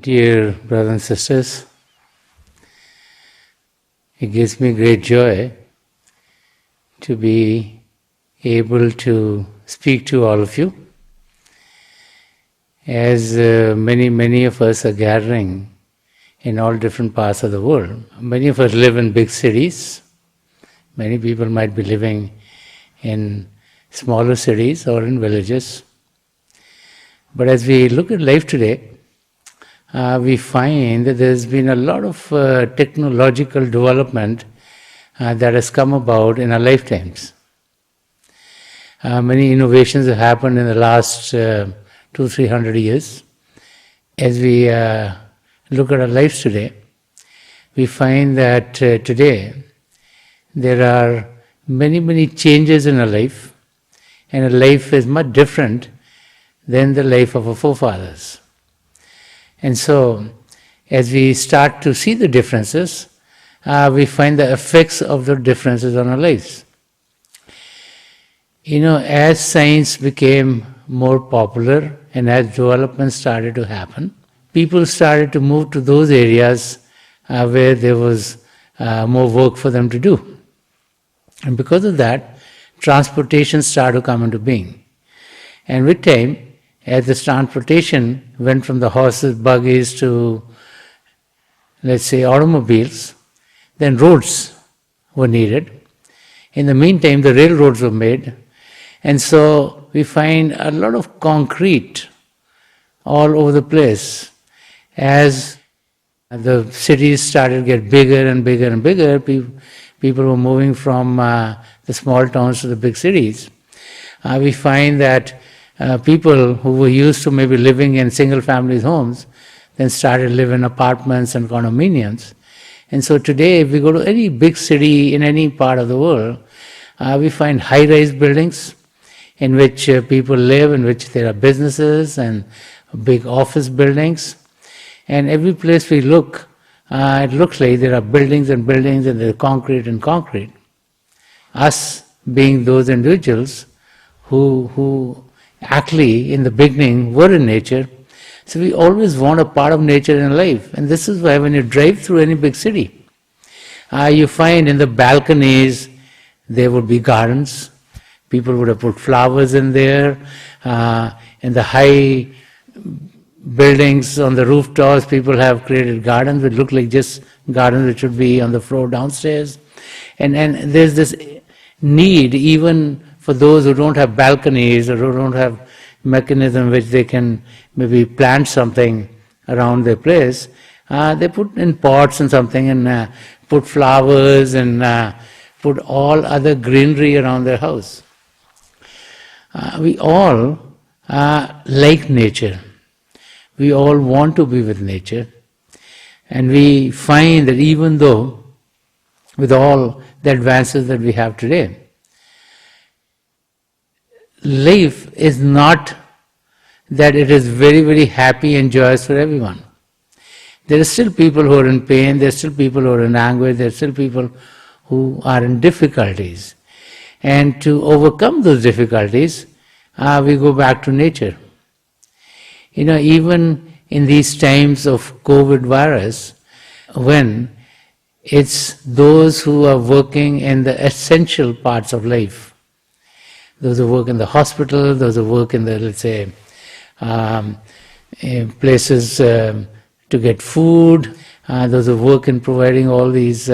Dear brothers and sisters, it gives me great joy to be able to speak to all of you. As many of us are gathering in all different parts of the world. Many of us live in big cities. Many people might be living in smaller cities or in villages. But as we look at life today, we find that there's been a lot of technological development that has come about in our lifetimes. Many innovations have happened in the last 200-300 years. As we look at our lives today, we find that today there are many changes in our life, and our life is much different than the life of our forefathers. And so, as we start to see the differences, we find the effects of the differences on our lives. As science became more popular and as development started to happen, people started to move to those areas where there was more work for them to do. And because of that, transportation started to come into being. And with time, as this transportation went from the horses, buggies to, let's say, automobiles, then roads were needed. In the meantime, the railroads were made. And so we find a lot of concrete all over the place. As the cities started to get bigger and bigger and bigger, people were moving from the small towns to the big cities. We find that people who were used to maybe living in single-family homes then started living in apartments and condominiums. And so today, if we go to any big city in any part of the world, we find high-rise buildings in which people live, in which there are businesses and big office buildings. And every place we look, it looks like there are buildings and buildings and there's concrete and concrete. Us being those individuals who actually in the beginning were in nature, so we always want a part of nature in life. And this is why when you drive through any big city, you find in the balconies there would be gardens. People would have put flowers in there. In the high buildings on the rooftops, people have created gardens which look like just gardens which would be on the floor downstairs. And there's this need even for those who don't have balconies or who don't have mechanism which they can maybe plant something around their place, they put in pots and something and put flowers and put all other greenery around their house. We all like nature. We all want to be with nature. And we find that even though with all the advances that we have today, life is not that it is very happy and joyous for everyone. There are still people who are in pain, there are still people who are in anguish, there are still people who are in difficulties. And to overcome those difficulties, we go back to nature. Even in these times of COVID virus, when it's those who are working in the essential parts of life, those who work in the hospital, those who work in the, let's say, places to get food, those who work in providing all these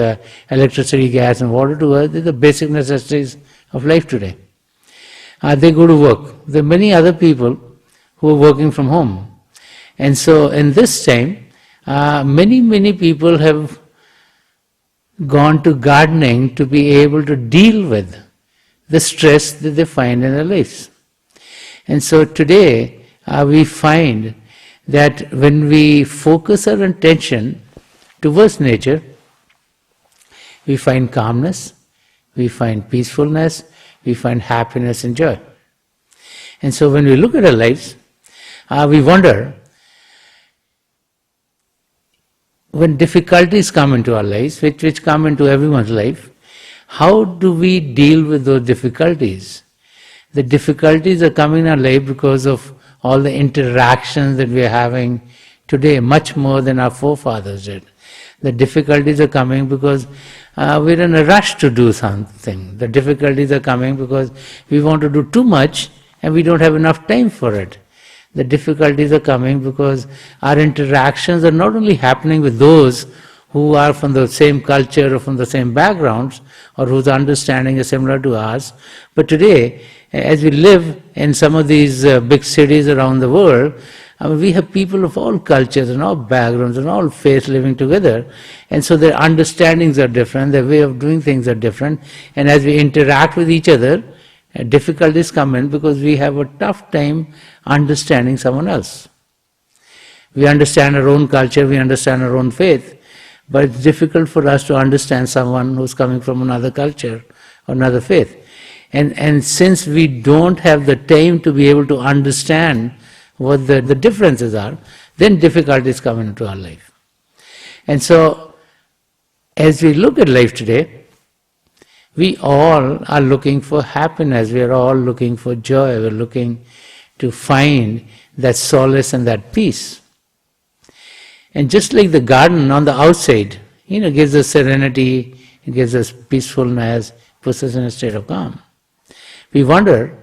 electricity, gas and water to us, they're the basic necessities of life today. They go to work. There are many other people who are working from home. And so in this time, many people have gone to gardening to be able to deal with the stress that they find in their lives. And so today, we find that when we focus our attention towards nature, we find calmness, we find peacefulness, we find happiness and joy. And so when we look at our lives, we wonder, when difficulties come into our lives, which come into everyone's life, how do we deal with those difficulties? The difficulties are coming in our life because of all the interactions that we are having today much more than our forefathers did. The difficulties are coming because we're in a rush to do something. The difficulties are coming because we want to do too much and we don't have enough time for it. The difficulties are coming because our interactions are not only happening with those who are from the same culture or from the same backgrounds or whose understanding is similar to ours, but today, as we live in some of these big cities around the world, we have people of all cultures and all backgrounds and all faiths living together, and so their understandings are different, their way of doing things are different, and as we interact with each other, difficulties come in because we have a tough time understanding someone else. We understand our own culture, we understand our own faith, but it's difficult for us to understand someone who's coming from another culture or another faith. And since we don't have the time to be able to understand what the differences are, then difficulties come into our life. And so, as we look at life today, we all are looking for happiness, we are all looking for joy, we're looking to find that solace and that peace. And just like the garden on the outside, gives us serenity, it gives us peacefulness, puts us in a state of calm. We wonder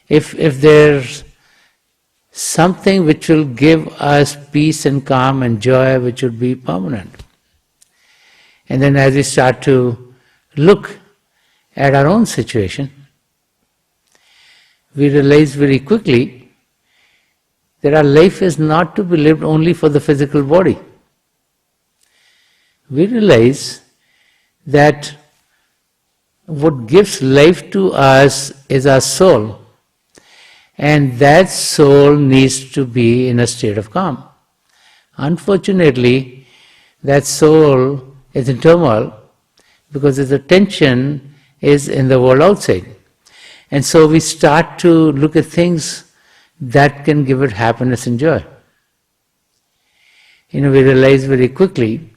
if there's something which will give us peace and calm and joy which will be permanent. And then as we start to look at our own situation, we realize very quickly that our life is not to be lived only for the physical body. We realize that what gives life to us is our soul, and that soul needs to be in a state of calm. Unfortunately, that soul is in turmoil because its attention is in the world outside. And so we start to look at things that can give it happiness and joy. We realize very quickly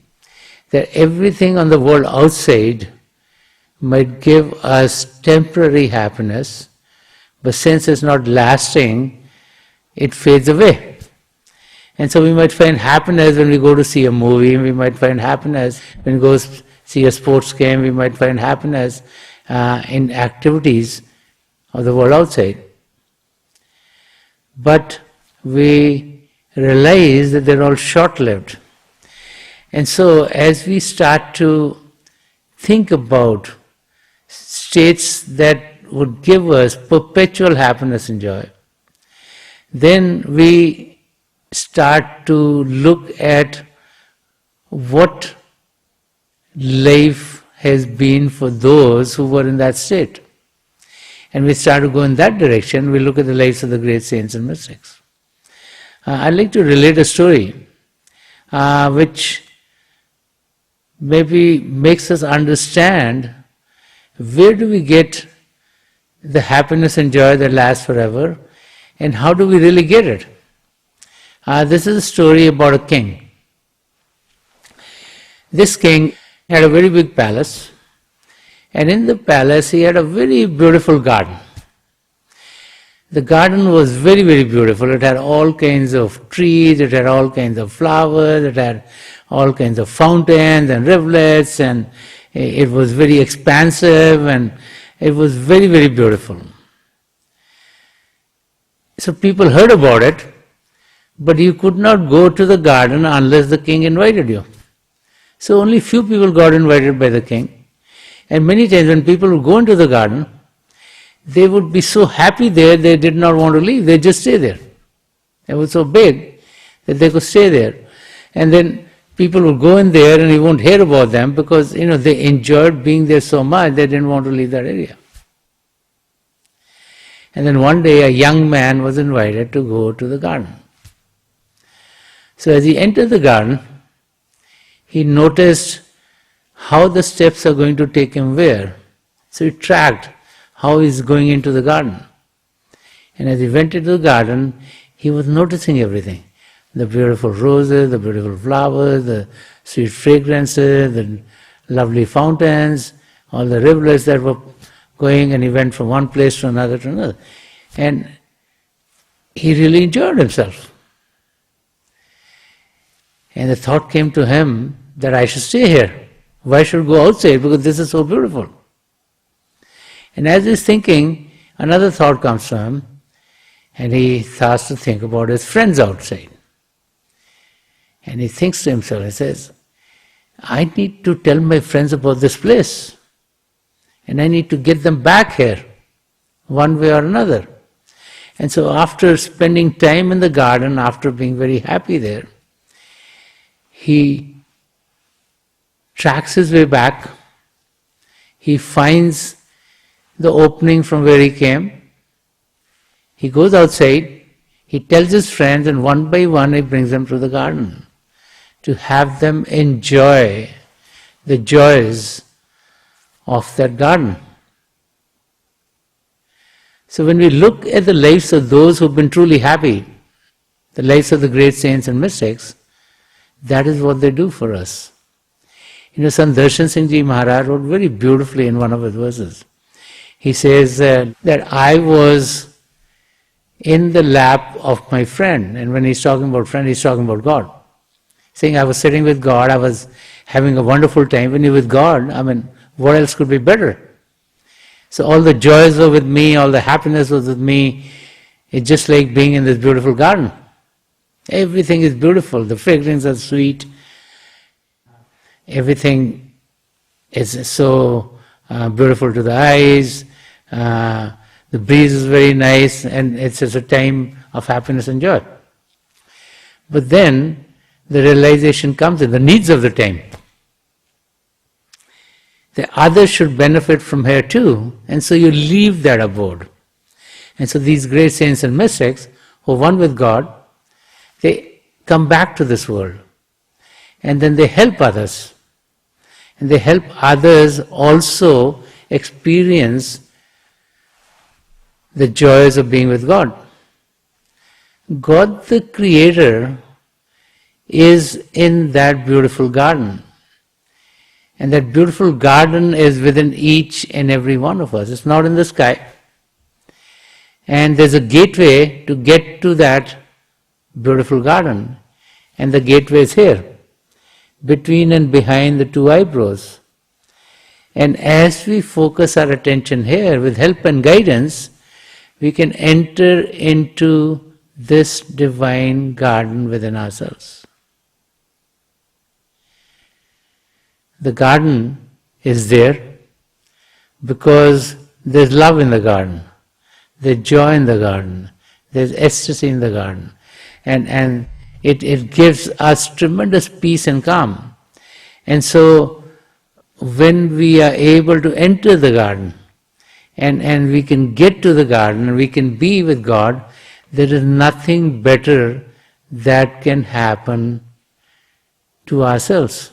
that everything on the world outside might give us temporary happiness, but since it's not lasting, it fades away. And so we might find happiness when we go to see a movie, we might find happiness when we go see a sports game, we might find happiness in activities of the world outside. But we realize that they're all short-lived. And so as we start to think about states that would give us perpetual happiness and joy, then we start to look at what life has been for those who were in that state. And we start to go in that direction, we look at the lives of the great saints and mystics. I'd like to relate a story which maybe makes us understand where do we get the happiness and joy that lasts forever, and how do we really get it. This is a story about a king. This king had a very big palace, and in the palace he had a very beautiful garden. The garden was very, very beautiful. It had all kinds of trees, it had all kinds of flowers, it had all kinds of fountains and rivulets, and it was very expansive, and it was very, very beautiful. So people heard about it, but you could not go to the garden unless the king invited you. So only few people got invited by the king. And many times when people would go into the garden, they would be so happy there, they did not want to leave, they just stay there. It was so big that they could stay there. And then people would go in there and you won't hear about them because they enjoyed being there so much, they didn't want to leave that area. And then one day a young man was invited to go to the garden. So as he entered the garden, he noticed how the steps are going to take him where. So he tracked how he's going into the garden. And as he went into the garden, he was noticing everything. The beautiful roses, the beautiful flowers, the sweet fragrances, the lovely fountains, all the rivulets that were going, and he went from one place to another. And he really enjoyed himself. And the thought came to him that I should stay here. Why should I go outside? Because this is so beautiful. And as he's thinking, another thought comes to him, and he starts to think about his friends outside. And he thinks to himself, he says, I need to tell my friends about this place. And I need to get them back here, one way or another. And so after spending time in the garden, after being very happy there, he tracks his way back. He finds the opening from where he came. He goes outside, he tells his friends, and one by one he brings them to the garden to have them enjoy the joys of that garden. So when we look at the lives of those who've been truly happy, the lives of the great saints and mystics, that is what they do for us. Sant Rajinder Singh Maharaj wrote very beautifully in one of his verses. He says that I was in the lap of my friend, and when he's talking about friend, he's talking about God. Saying I was sitting with God, I was having a wonderful time. When you're with God, what else could be better? So all the joys were with me, all the happiness was with me. It's just like being in this beautiful garden. Everything is beautiful, the fragrance are sweet, everything is so beautiful to the eyes, the breeze is very nice, and it's just a time of happiness and joy. But then the realization comes in the needs of the time. The others should benefit from here too, and so you leave that abode. And so these great saints and mystics who are one with God, they come back to this world, and then they help others. And they help others also experience the joys of being with God. God the Creator is in that beautiful garden. And that beautiful garden is within each and every one of us. It's not in the sky. And there's a gateway to get to that beautiful garden. And the gateway is here, between and behind the two eyebrows. And as we focus our attention here with help and guidance, we can enter into this divine garden within ourselves. The garden is there because there's love in the garden, there's joy in the garden, there's ecstasy in the garden, and it gives us tremendous peace and calm. And so when we are able to enter the garden and we can get to the garden and we can be with God, there is nothing better that can happen to ourselves.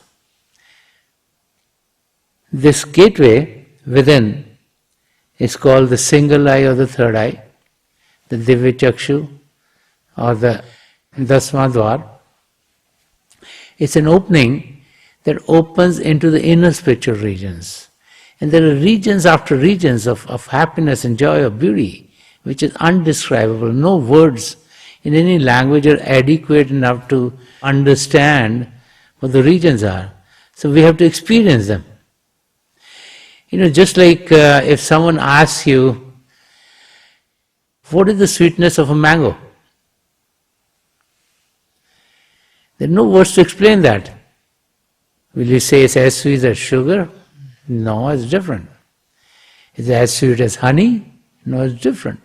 This gateway within is called the single eye or the third eye, the Divya Chakshu or the Dasmadwar. It's an opening that opens into the inner spiritual regions. And there are regions after regions of happiness and joy, of beauty, which is undescribable. No words in any language are adequate enough to understand what the regions are. So we have to experience them. Just like if someone asks you, what is the sweetness of a mango? There are no words to explain that. Will you say it's as sweet as sugar? No, it's different. Is it as sweet as honey? No, it's different.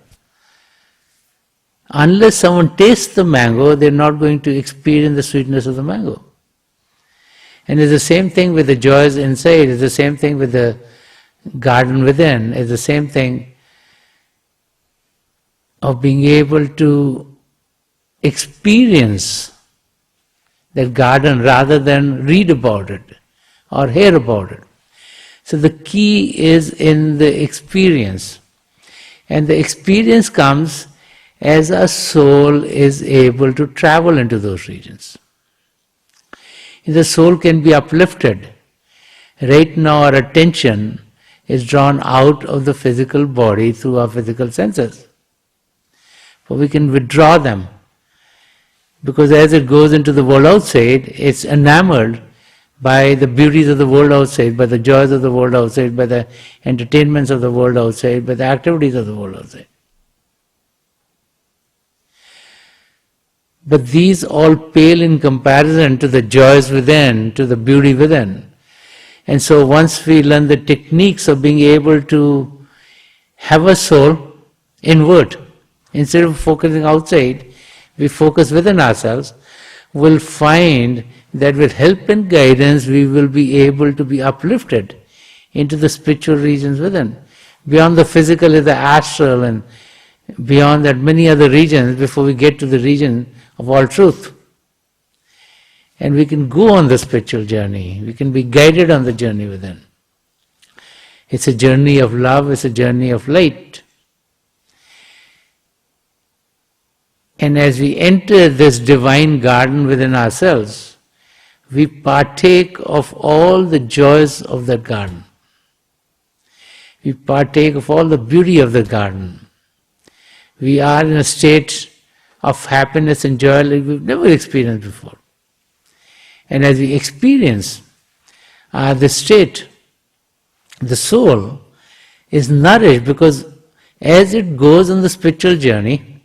Unless someone tastes the mango, they're not going to experience the sweetness of the mango. And it's the same thing with the joys inside, it's the same thing with the garden within, it's the same thing of being able to experience that garden rather than read about it or hear about it. So the key is in the experience. And the experience comes as our soul is able to travel into those regions. The soul can be uplifted. Right now our attention is drawn out of the physical body through our physical senses. But we can withdraw them Because as it goes into the world outside, it's enamored by the beauties of the world outside, by the joys of the world outside, by the entertainments of the world outside, by the activities of the world outside. But these all pale in comparison to the joys within, to the beauty within. And so once we learn the techniques of being able to have a soul inward, instead of focusing outside, we focus within ourselves, we'll find that with help and guidance we will be able to be uplifted into the spiritual regions within. Beyond the physical is the astral, and beyond that many other regions before we get to the region of all truth. And we can go on the spiritual journey, we can be guided on the journey within. It's a journey of love, it's a journey of light. And as we enter this divine garden within ourselves, we partake of all the joys of that garden. We partake of all the beauty of the garden. We are in a state of happiness and joy like we've never experienced before. And as we experience this state, the soul is nourished, because as it goes on the spiritual journey,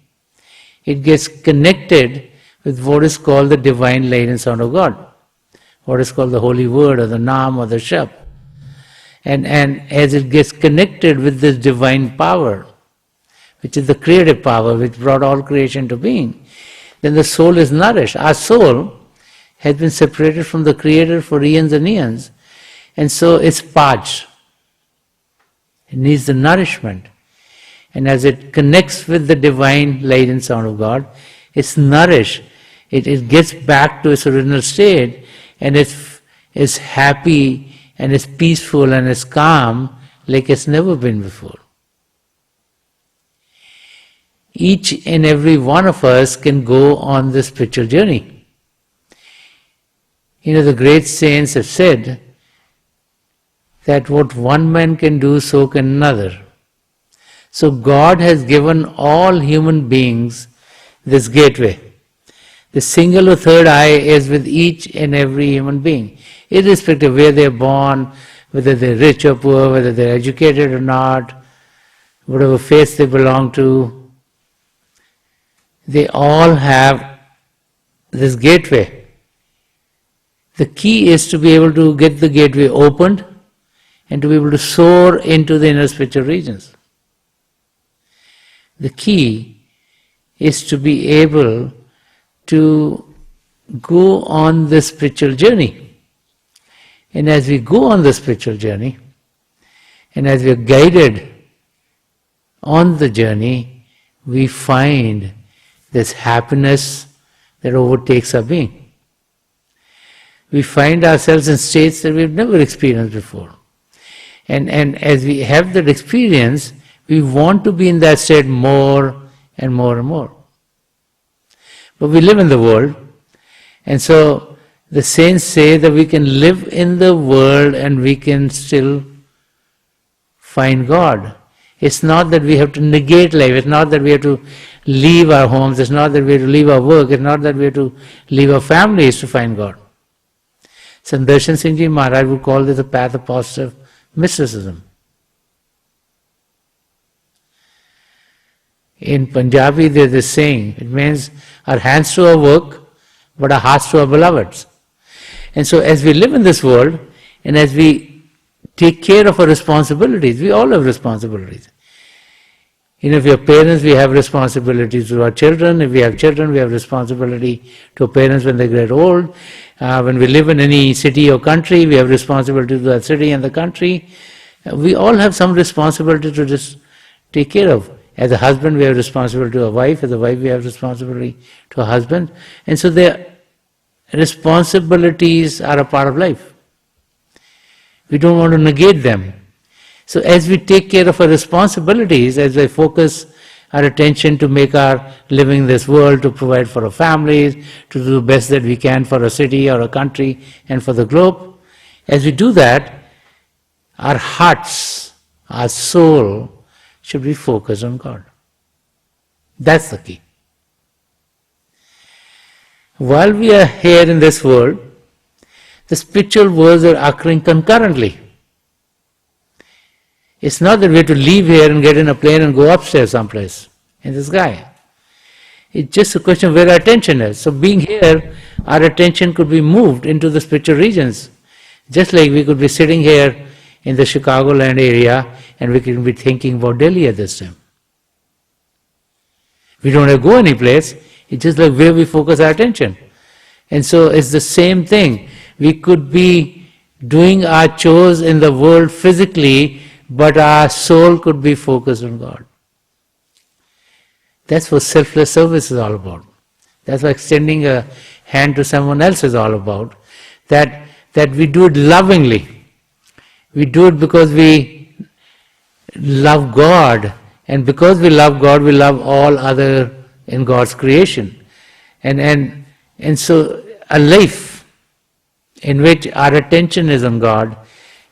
it gets connected with what is called the divine light and sound of God, what is called the holy word or the Naam or the Shab. And as it gets connected with this divine power, which is the creative power which brought all creation to being, then the soul is nourished. Our soul has been separated from the Creator for eons and eons, and so it's parched. It needs the nourishment. And as it connects with the divine light and sound of God, it's nourished. It gets back to its original state, and it's happy and it's peaceful and it's calm like it's never been before. Each and every one of us can go on this spiritual journey. You know, the great saints have said that what one man can do, so can another. So God has given all human beings this gateway. The single or third eye is with each and every human being, irrespective of where they are born, whether they're rich or poor, whether they're educated or not, whatever faith they belong to. They all have this gateway. The key is to be able to get the gateway opened and to be able to soar into the inner spiritual regions. The key is to be able to go on the spiritual journey. And as we go on the spiritual journey, and as we are guided on the journey, we find this happiness that overtakes our being. We find ourselves in states that we've never experienced before. And as we have that experience, we want to be in that state more and more and more. But we live in the world, and so the saints say that we can live in the world and we can still find God. It's not that we have to negate life, it's not that we have to leave our homes, it's not that we have to leave our work, it's not that we have to leave our families to find God. Sant Rajinder Singh Maharaj would call this a path of positive mysticism. In Punjabi there's this saying, it means our hands to our work, but our hearts to our beloveds. And so as we live in this world, and as we take care of our responsibilities, we all have responsibilities. You know, if we are parents, we have responsibilities to our children. If we have children, we have responsibility to our parents when they get old. When we live in any city or country, we have responsibility to that city and the country. We all have some responsibility to just take care of. As a husband, we have responsibility to our wife. As a wife, we have responsibility to our husband. And so their responsibilities are a part of life. We don't want to negate them. So as we take care of our responsibilities, as we focus our attention to make our living in this world, to provide for our families, to do the best that we can for a city or a country and for the globe, as we do that, our hearts, our soul should be focused on God. That's the key. While we are here in this world, the spiritual worlds are occurring concurrently. It's not that we have to leave here and get in a plane and go upstairs someplace in the sky. It's just a question of where our attention is. So being here, our attention could be moved into the spiritual regions. Just like we could be sitting here in the Chicagoland area and we could be thinking about Delhi at this time. We don't have to go any place. It's just like where we focus our attention. And so it's the same thing. We could be doing our chores in the world physically, but our soul could be focused on God. That's what selfless service is all about. That's what extending a hand to someone else is all about. That we do it lovingly. We do it because we love God. And because we love God, we love all other in God's creation. And so a life in which our attention is on God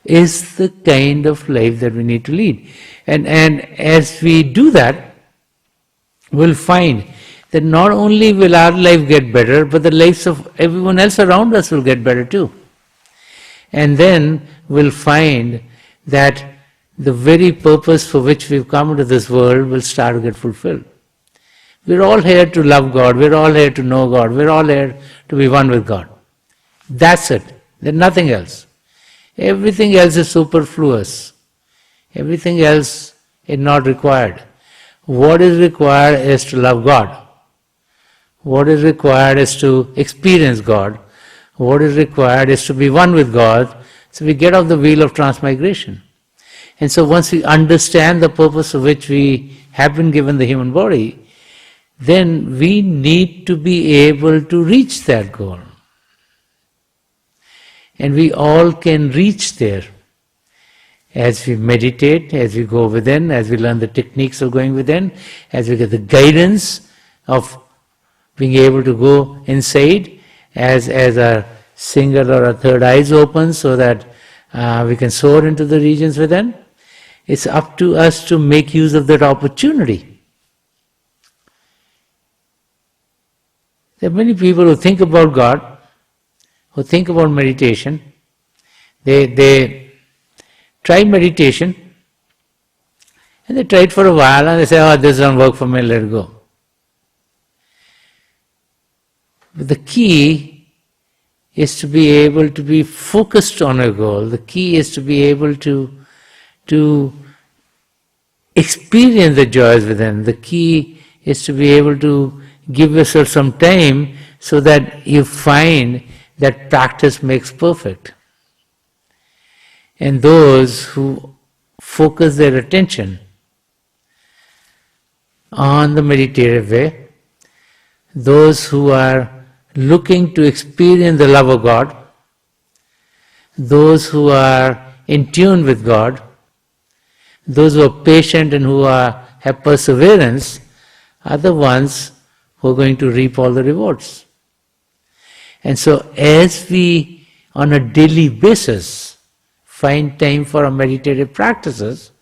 is the kind of life that we need to lead. And as we do that, we'll find that not only will our life get better, but the lives of everyone else around us will get better too. And then we'll find that the very purpose for which we've come into this world will start to get fulfilled. We're all here to love God, we're all here to know God, we're all here to be one with God. That's it. There's nothing else. Everything else is superfluous. Everything else is not required. What is required is to love God. What is required is to experience God. What is required is to be one with God. So we get off the wheel of transmigration. And so once we understand the purpose for which we have been given the human body, then we need to be able to reach that goal. And we all can reach there as we meditate, as we go within, as we learn the techniques of going within, as we get the guidance of being able to go inside, as our single or our third eyes open so that we can soar into the regions within. It's up to us to make use of that opportunity. There are many people who think about God, who think about meditation. They try meditation and they try it for a while and they say, oh, this doesn't work for me, let it go. But the key is to be able to be focused on a goal. The key is to be able to experience the joys within. The key is to be able to give yourself some time so that you find that practice makes perfect. And those who focus their attention on the meditative way, those who are looking to experience the love of God, those who are in tune with God, those who are patient and who have perseverance, are the ones who are going to reap all the rewards. And so as we, on a daily basis, find time for our meditative practices,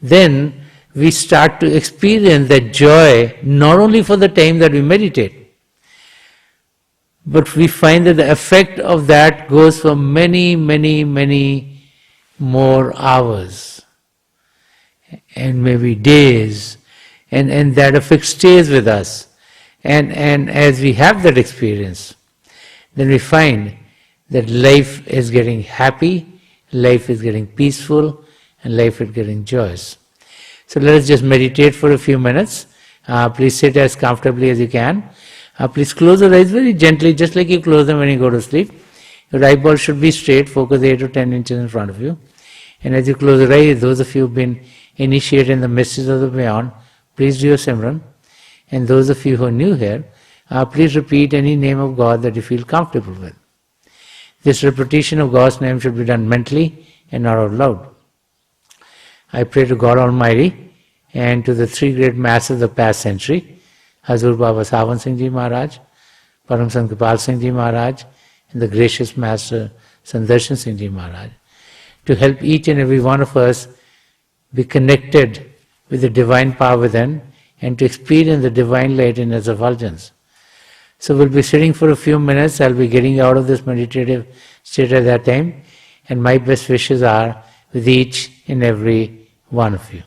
then we start to experience that joy not only for the time that we meditate, but we find that the effect of that goes for many, many, many more hours and maybe days, and that effect stays with us. And as we have that experience, then we find that life is getting happy, life is getting peaceful, and life is getting joyous. So let us just meditate for a few minutes. Please sit as comfortably as you can. Please close your eyes very gently, just like you close them when you go to sleep. Your eyeball should be straight, focus 8 to 10 inches in front of you. And as you close your eyes, those of you who have been initiated in the mysteries of the beyond, please do your Simran. And those of you who are new here, please repeat any name of God that you feel comfortable with. This repetition of God's name should be done mentally and not out loud. I pray to God Almighty and to the three great masters of the past century, Hazur Baba Sawan Singh Ji Maharaj, Param Sant Kripal Singh Ji Maharaj, and the gracious Master Sant Darshan Singh Ji Maharaj, to help each and every one of us be connected with the divine power within and to experience the divine light in its effulgence, So we'll be sitting for a few minutes. I'll be getting out of this meditative state at that time. And my best wishes are with each and every one of you.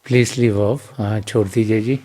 Please leave of छोड़ दीजिए जी.